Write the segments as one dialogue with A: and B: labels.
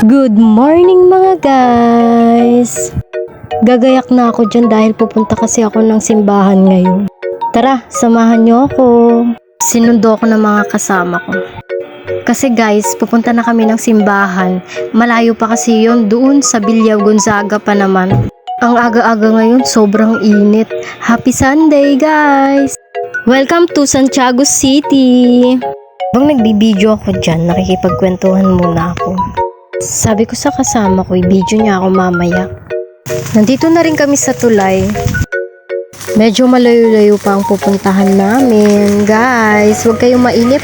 A: Good morning mga guys! Gagayak na ako dyan dahil pupunta kasi ako ng simbahan ngayon. Tara, samahan niyo ako. Sinundo ako ng mga kasama ko. Kasi guys, pupunta na kami ng simbahan. Malayo pa kasi yun, doon sa Villa Gonzaga pa naman. Ang aga-aga ngayon, sobrang init. Happy Sunday guys! Welcome to Santiago City! Habang nagbibideo ako dyan, nakikipagkwentuhan muna ako. Sabi ko sa kasama ko, i-video niya ako mamaya. Nandito na rin kami sa tulay. Medyo malayo-layo pa ang pupuntahan namin. Guys, huwag kayong mainip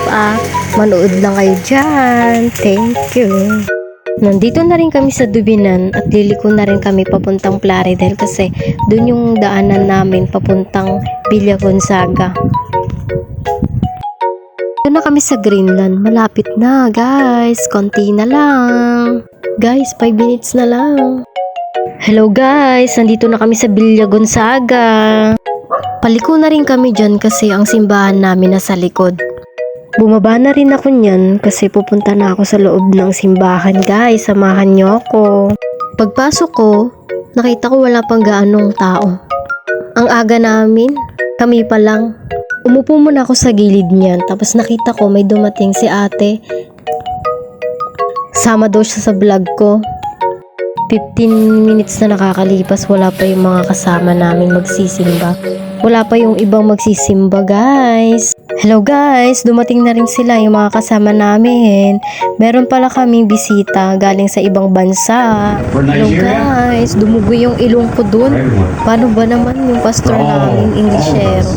A: Manood lang kayo dyan. Thank you. Nandito na rin kami sa Dubinan at liliko na rin kami papuntang Plaridel kasi dun yung daanan namin papuntang Villa Gonzaga. Doon na kami sa Greenland. Malapit na, guys. Konti na lang. Guys, 5 minutes na lang. Hello, guys. Nandito na kami sa Villa Gonzaga. Paliko na rin kami dyan kasi ang simbahan namin nasa likod. Bumaba na rin ako nyan kasi pupunta na ako sa loob ng simbahan, guys. Samahan nyo ako. Pagpasok ko, nakita ko wala pang gaanong tao. Ang aga namin, kami pa lang. Umupo muna ako sa gilid niyan, tapos nakita ko may dumating si ate. Sama daw siya sa vlog ko. 15 minutes na nakakalipas, wala pa yung mga kasama namin magsisimba. Wala pa yung ibang magsisimba, guys. Hello guys, dumating na rin sila yung mga kasama namin. Meron pala kaming bisita galing sa ibang bansa. Hello guys, dumugo yung ilong ko dun. Paano ba naman yung pastor namin, Englishero?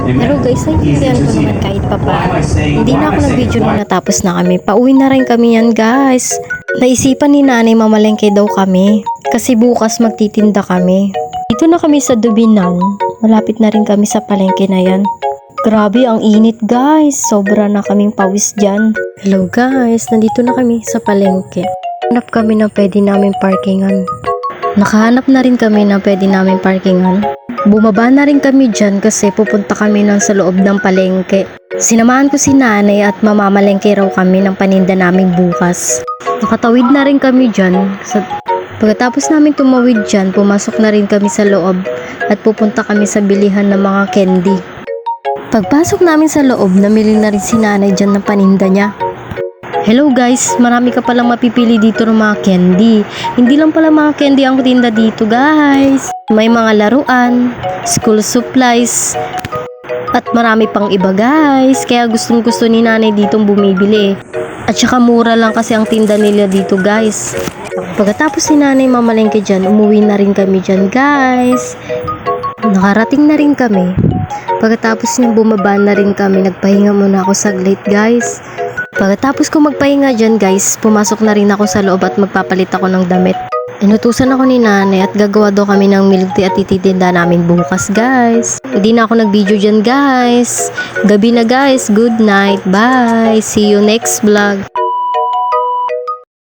A: Hello guys, naiintindihan ko naman kahit pa paano. Hindi na ako nag-video nung natapos na kami. Pauwi na rin kami yan guys. Naisipan ni nanay mamalengke daw kami. Kasi bukas magtitinda kami. Dito na kami sa Dubinan. Malapit na rin kami sa palengke na yan. Grabe ang init guys. Sobra na kaming pawis dyan. Hello guys, nandito na kami sa palengke. Hanap kami na pwede namin parkingan. Nakahanap na rin kami na pwede namin parkingan. Bumaba na rin kami dyan kasi pupunta kami ng sa loob ng palengke. Sinamahan ko si nanay at mamamalengke raw kami ng paninda namin bukas. Nakatawid na rin kami dyan. Pagkatapos namin tumawid dyan, pumasok na rin kami sa loob at pupunta kami sa bilihan ng mga candy. Pagpasok namin sa loob, namili na rin si nanay dyan ng paninda niya. Hello guys, marami ka palang mapipili dito ng mga candy. Hindi lang pala mga candy ang tinda dito guys. May mga laruan, school supplies, at marami pang iba guys. Kaya gustong gusto ni nanay ditong bumibili. At saka mura lang kasi ang tinda nila dito guys. Pagkatapos ni nanay mamalengke dyan, umuwi na rin kami dyan guys. Nakarating na rin kami. Pagkatapos niya bumaba na rin kami, nagpahinga muna ako saglit guys. Pagkatapos ko magpahinga dyan guys, pumasok na rin ako sa loob at magpapalit ako ng damit. Inutusan ako ni nanay at gagawa daw kami ng milk tea at ititinda namin bukas guys. Hindi na ako nag-video dyan guys. Gabi na guys, good night, bye, see you next vlog.